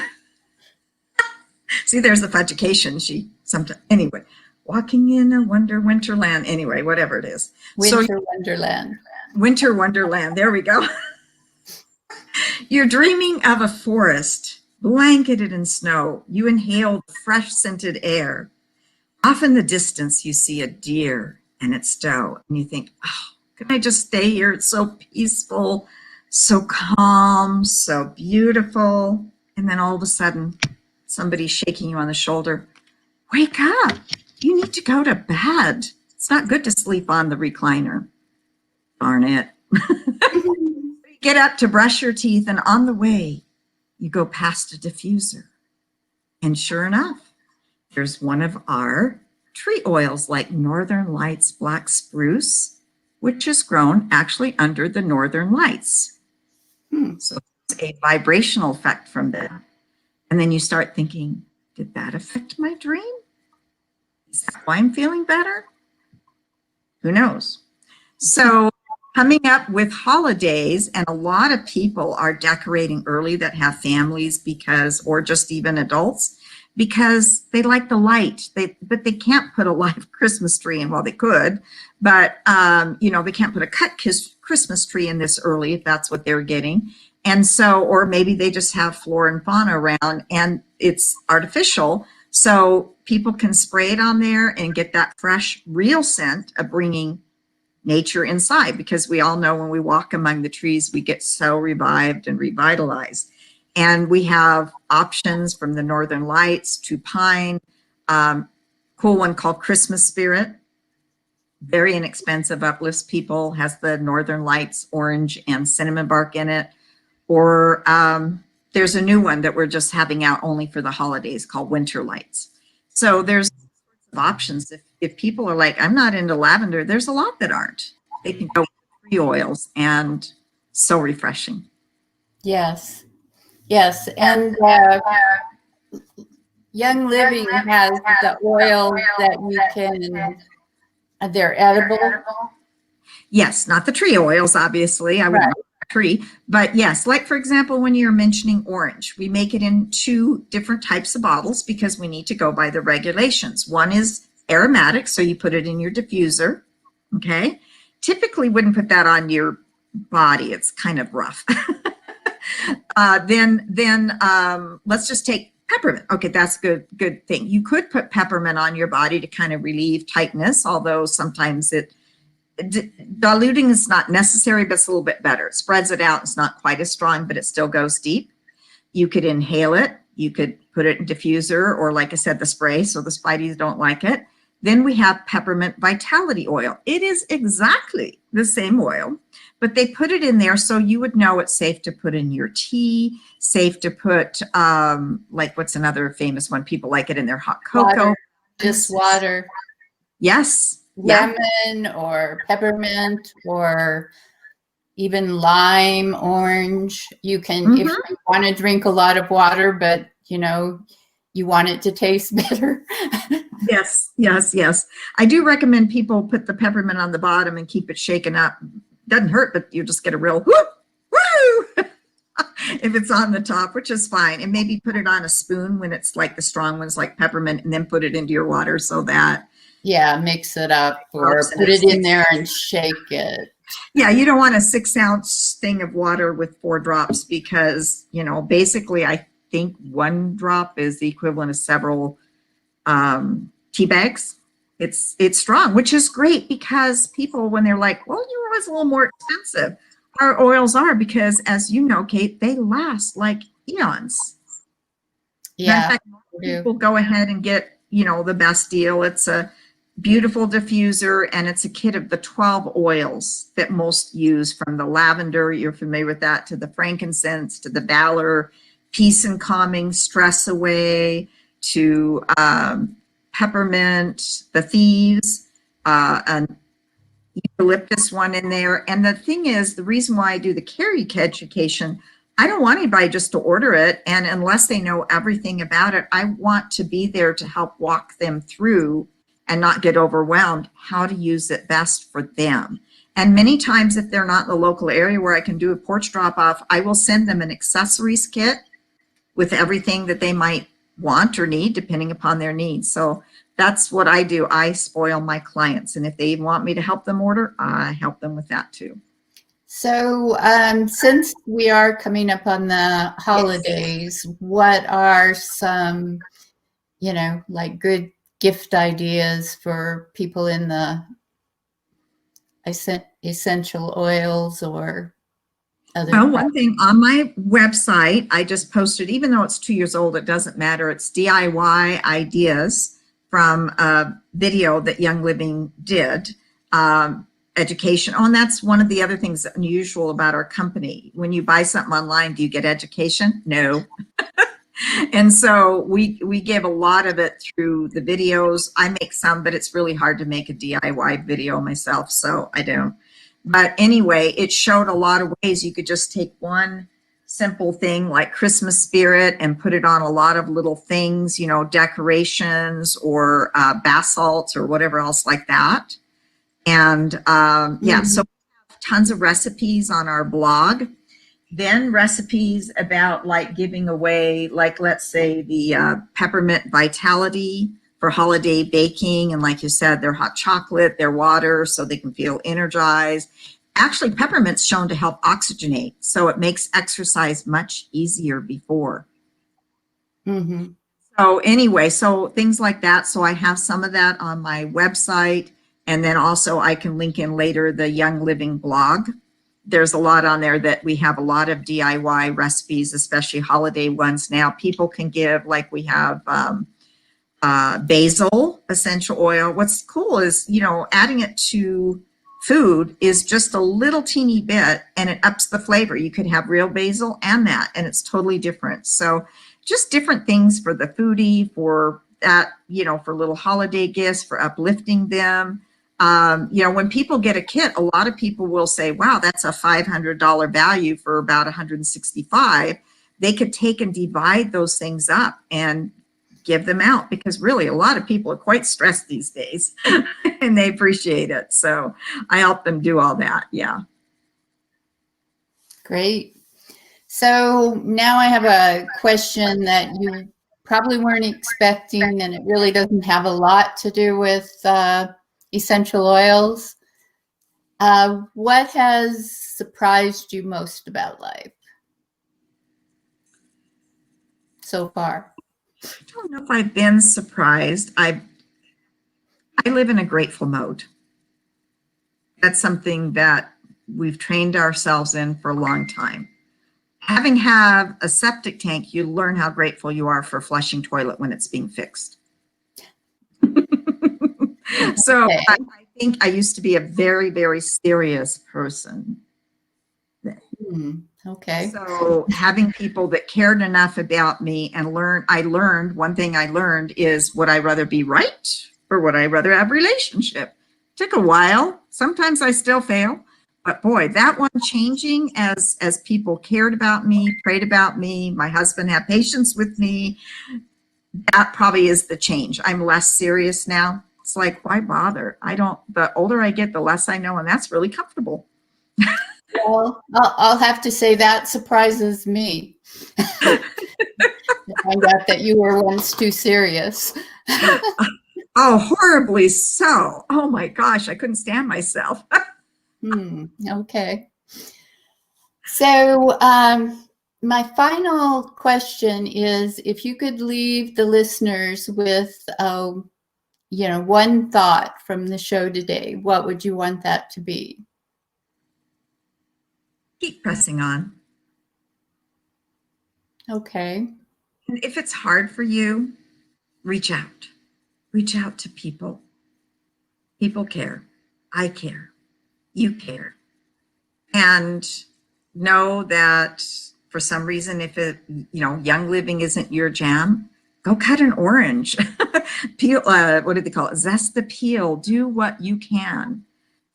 S3: See, there's the fudgication. She sometimes, anyway, walking in a winterland. Anyway, whatever it is.
S2: Winter Wonderland.
S3: Winter Wonderland. There we go. You're dreaming of a forest blanketed in snow. You inhale fresh scented air. Off in the distance, you see a deer and its doe, and you think, oh, can I just stay here? It's so peaceful, so calm, so beautiful. And then all of a sudden, somebody's shaking you on the shoulder. Wake up. You need to go to bed. It's not good to sleep on the recliner. Darn it. You get up to brush your teeth, and on the way, you go past a diffuser. And sure enough, there's one of our tree oils like Northern Lights Black Spruce, which is grown actually under the Northern Lights. So it's a vibrational effect from that. And then you start thinking, did that affect my dream? Is that why I'm feeling better? Who knows? So coming up with holidays, and a lot of people are decorating early that have families because, or just even adults, because they like the light. But they can't put a live Christmas tree in. Well, they could, but you know, they can't put a cut Christmas tree in this early if that's what they're getting. And so, or maybe they just have flora and fauna around and it's artificial. So people can spray it on there and get that fresh, real scent of bringing nature inside, because we all know when we walk among the trees, we get so revived and revitalized. And we have options from the Northern Lights to pine, cool one called Christmas Spirit. Very inexpensive, uplifts people, has the Northern Lights orange and cinnamon bark in it. Or there's a new one that we're just having out only for the holidays called Winter Lights. So there's options. If people are like, I'm not into lavender, there's a lot that aren't. They can go with tree oils, and so refreshing.
S2: Yes. Yes. And Young Living has the oils that you can, they're edible.
S3: Yes, not the tree oils, obviously. I would not tree, but yes, like for example, when you're mentioning orange, we make it in 2 different types of bottles because we need to go by the regulations. One is aromatic, so you put it in your diffuser. Okay, typically wouldn't put that on your body, it's kind of rough. Then let's just take peppermint. Okay, that's good thing. You could put peppermint on your body to kind of relieve tightness, although sometimes diluting is not necessary, but it's a little bit better. It spreads it out. It's not quite as strong, but it still goes deep. You could inhale it. You could put it in diffuser, or like I said, the spray, so the Spideys don't like it. Then we have peppermint vitality oil. It is exactly the same oil, but they put it in there so you would know it's safe to put in your tea, safe to put, like what's another famous one? People like it in their hot cocoa.
S2: Water, just water.
S3: Yes.
S2: Lemon or peppermint or even lime, orange. You can, if you want to drink a lot of water, but you know, you want it to taste better. Yes.
S3: I do recommend people put the peppermint on the bottom and keep it shaken up. Doesn't hurt, but you just get a real whoop, woo, if it's on the top, which is fine. And maybe put it on a spoon when it's like the strong ones like peppermint, and then put it into your water so that
S2: mix it up, or put it in there and shake it.
S3: Yeah, you don't want a 6-ounce thing of water with 4 drops because, you know, basically I think 1 drop is the equivalent of several tea bags. It's strong, which is great because people, when they're like, well, you know, it's a little more expensive. Our oils are, because as you know, Kate, they last like eons.
S2: Yeah.
S3: In fact, people go ahead and get, you know, the best deal. It's a beautiful diffuser, and it's a kit of the 12 oils that most use, from the lavender, you're familiar with that, to the frankincense, to the valor, peace and calming, stress away, to peppermint, the thieves, an eucalyptus one in there. And the thing is, the reason why I do the carry education, I don't want anybody just to order it, and unless they know everything about it, I want to be there to help walk them through and not get overwhelmed, how to use it best for them. And many times, if they're not in the local area where I can do a porch drop off, I will send them an accessories kit with everything that they might want or need, depending upon their needs. So that's what I do. I spoil my clients. And if they want me to help them order, I help them with that too.
S2: So since we are coming up on the holidays, what are some, you know, like good gift ideas for people in the essential oils or other?
S3: Well, one thing on my website, I just posted, even though it's 2 years old, it doesn't matter. It's DIY ideas from a video that Young Living did, education. Oh, and that's one of the other things that's unusual about our company. When you buy something online, do you get education? No. And so we give a lot of it through the videos. I make some, but it's really hard to make a DIY video myself, so I don't. But anyway, it showed a lot of ways you could just take one simple thing like Christmas spirit and put it on a lot of little things, you know, decorations or basalt or whatever else like that. And yeah, so we have tons of recipes on our blog. Then recipes about like giving away, like let's say the peppermint vitality for holiday baking. And like you said, their hot chocolate, their water, so they can feel energized. actually peppermint's shown to help oxygenate, so it makes exercise much easier before.
S2: Mm-hmm.
S3: So anyway, so things like that. So I have some of that on my website, and then also I can link in later the Young Living blog. There's a lot on there that we have a lot of DIY recipes, especially holiday ones. Now people can give, like we have basil essential oil. What's cool is, you know, adding it to food is just a little teeny bit and it ups the flavor. You could have real basil and that, and it's totally different. So just different things for the foodie, for that, you know, for little holiday gifts, for uplifting them. You know, when people get a kit, a lot of people will say, wow, that's a $500 value for about 165. They could take and divide those things up and give them out, because really a lot of people are quite stressed these days and they appreciate it. So I help them do all that. Yeah.
S2: Great. So now I have a question that you probably weren't expecting, and it really doesn't have a lot to do with essential oils. What has surprised you most about life so far?
S3: I don't know if I've been surprised. I live in a grateful mode. That's something that we've trained ourselves in for a long time. Having have a septic tank, you learn how grateful you are for a flushing toilet when it's being fixed. So
S2: Okay.
S3: I think I used to be a very, very serious person.
S2: Okay.
S3: So having people that cared enough about me and one thing I learned is, would I rather be right or would I rather have relationship? Took a while. Sometimes I still fail, but boy, that one changing as people cared about me, prayed about me, my husband had patience with me. That probably is the change. I'm less serious now. It's like, why bother? The older I get, the less I know, and that's really comfortable.
S2: Well, I'll have to say that surprises me. To find out that you were once too serious.
S3: Oh, horribly so. Oh my gosh, I couldn't stand myself.
S2: Okay. So my final question is, if you could leave the listeners with, you know, one thought from the show today, what would you want that to be?
S3: Keep pressing on.
S2: Okay.
S3: And if it's hard for you, reach out. Reach out to people. People care. I care. You care. And know that for some reason, if it, you know, Young Living isn't your jam, go cut an orange. Peel, what do they call it? Zest the peel. Do what you can.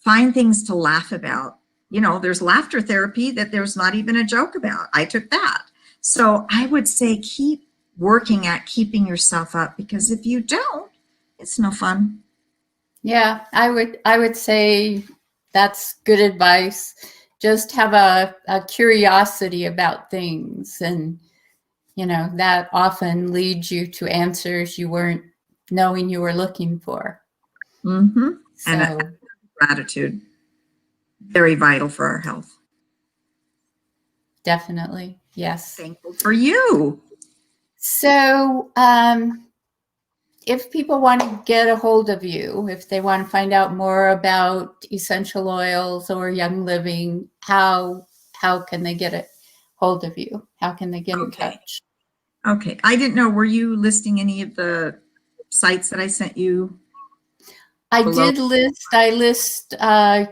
S3: Find things to laugh about. You know, there's laughter therapy that there's not even a joke about. I took that. So I would say keep working at keeping yourself up, because if you don't, it's no fun.
S2: Yeah, I would say that's good advice. Just have a curiosity about things, and you know, that often leads you to answers you weren't knowing you were looking for.
S3: Mm-hmm.
S2: So,
S3: And gratitude, very vital for our health.
S2: definitely, yes.
S3: Thankful for you.
S2: So, if people want to get a hold of you, if they want to find out more about essential oils or Young Living, how can they get a hold of you? How can they get in touch?
S3: Okay. I didn't know, were you listing any of the sites that I sent you?
S2: I
S3: Below?
S2: did list,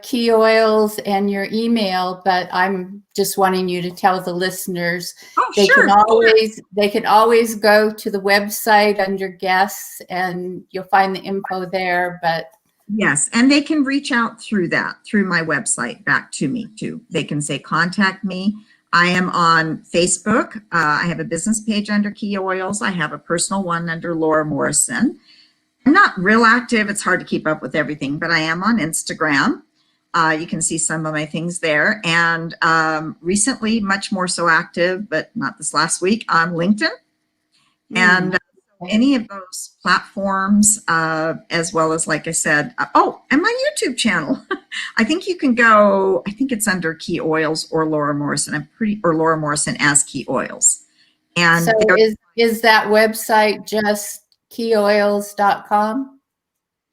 S2: key oils and your email, but I'm just wanting you to tell the listeners
S3: Oh,
S2: they
S3: sure.
S2: can always go to the website under guests and you'll find the info there. But
S3: yes, and they can reach out through my website back to me too. They can say, contact me. I am on Facebook. I have a business page under Key Oils. I have a personal one under Laura Morrisson. I'm not real active. It's hard to keep up with everything, but I am on Instagram. You can see some of my things there. And recently, much more so active, but not this last week, on LinkedIn. And any of those platforms, as well as, like I said, and my YouTube channel. I think you can go, I think it's under Key Oils or Laura Morrisson. Or Laura Morrisson as Key Oils. And
S2: so is that website just keyoils.com?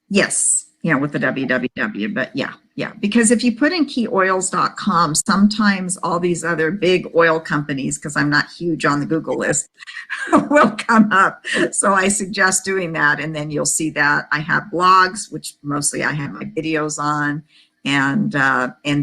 S3: yes, with the www, but yeah. Because if you put in keyoils.com, sometimes all these other big oil companies, because I'm not huge on the Google list, will come up. So I suggest doing that, and then you'll see that I have blogs, which mostly I have my videos on, and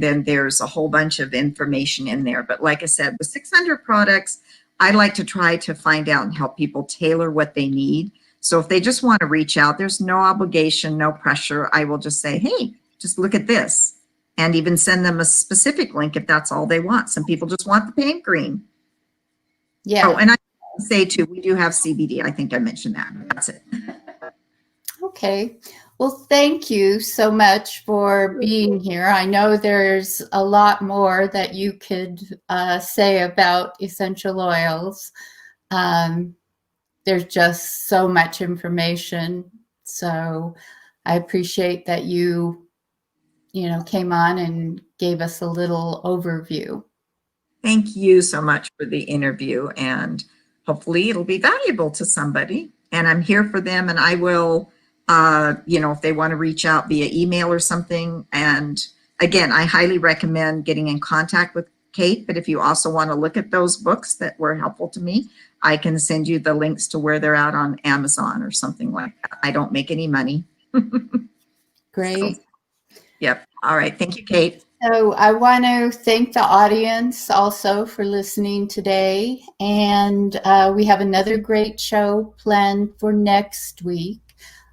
S3: then there's a whole bunch of information in there. But like I said, with 600 products, I like to try to find out and help people tailor what they need. So if they just want to reach out, there's no obligation, no pressure. I will just say, hey, just look at this, and even send them a specific link if that's all they want. Some people just want the paint green.
S2: Yeah.
S3: Oh, and I say too, we do have CBD. I think I mentioned that. That's it.
S2: Okay. Well, thank you so much for being here. I know there's a lot more that you could say about essential oils. There's just so much information. So I appreciate that you came on and gave us a little overview.
S3: Thank you so much for the interview, and hopefully it'll be valuable to somebody. And I'm here for them, and I will, if they want to reach out via email or something. And again, I highly recommend getting in contact with Kate, but if you also want to look at those books that were helpful to me, I can send you the links to where they're out on Amazon or something like that. I don't make any money.
S2: Great.
S3: So, yep. All right. Thank you, Kate.
S2: So I want to thank the audience also for listening today. And we have another great show planned for next week.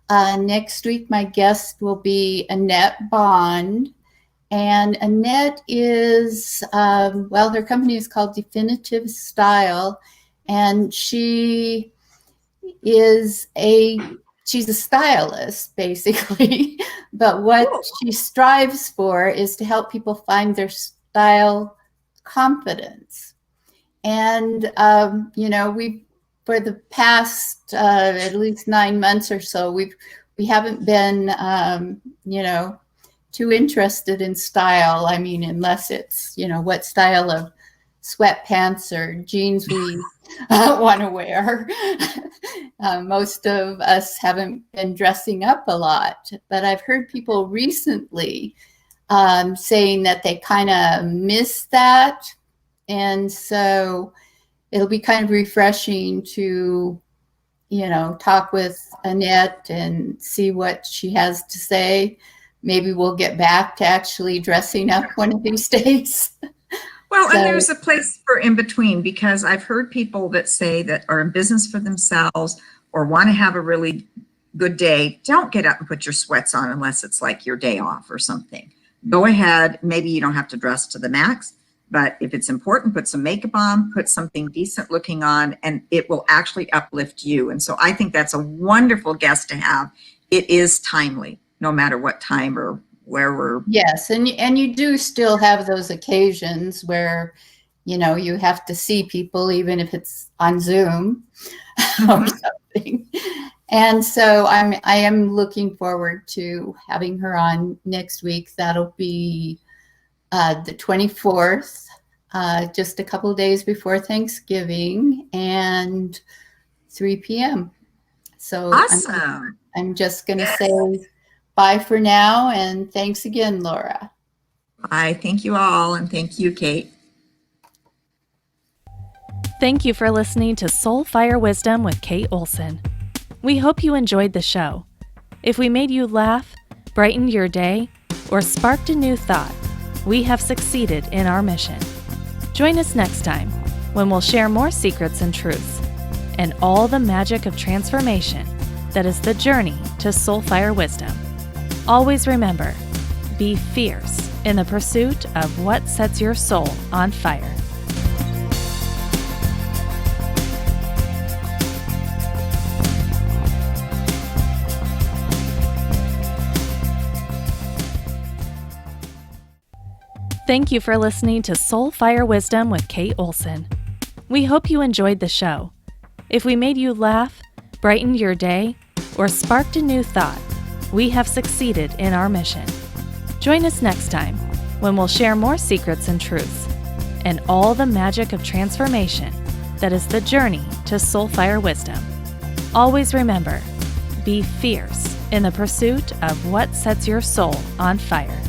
S2: Next week, my guest will be Annette Bond. And Annette is, her company is called Definitive Style. And she's a stylist, basically, but what she strives for is to help people find their style confidence. And, for the past at least 9 months or so, we haven't been, too interested in style. I mean, unless it's, what style of sweatpants or jeans we want to wear. Most of us haven't been dressing up a lot, but I've heard people recently saying that they kind of miss that. And so it'll be kind of refreshing to, talk with Annette and see what she has to say. Maybe we'll get back to actually dressing up one of these days.
S3: Well, and there's a place for in between, because I've heard people that say that are in business for themselves or want to have a really good day. Don't get up and put your sweats on unless it's like your day off or something. Go ahead. Maybe you don't have to dress to the max, but if it's important, put some makeup on, put something decent looking on, and it will actually uplift you. And so I think that's a wonderful guest to have. It is timely, no matter what time or where we're.
S2: Yes, and you do still have those occasions where, you have to see people, even if it's on Zoom or something. And so I am looking forward to having her on next week. That'll be the 24th, just a couple of days before Thanksgiving, and 3 p.m. So
S3: Awesome.
S2: I'm just going to say bye for now, and thanks again, Laura.
S3: Bye. Thank you all, and thank you, Kate.
S1: Thank you for listening to Soul Fire Wisdom with Kate Olson. We hope you enjoyed the show. If we made you laugh, brightened your day, or sparked a new thought, we have succeeded in our mission. Join us next time when we'll share more secrets and truths and all the magic of transformation that is the journey to Soul Fire Wisdom. Always remember, be fierce in the pursuit of what sets your soul on fire. Thank you for listening to Soul Fire Wisdom with Kate Olson. We hope you enjoyed the show. If we made you laugh,
S4: brightened your day or sparked a new thought, we have succeeded in our mission. Join us next time when we'll share more secrets and truths and all the magic of transformation that is the journey to Soulfire wisdom. Always remember, be fierce in the pursuit of what sets your soul on fire.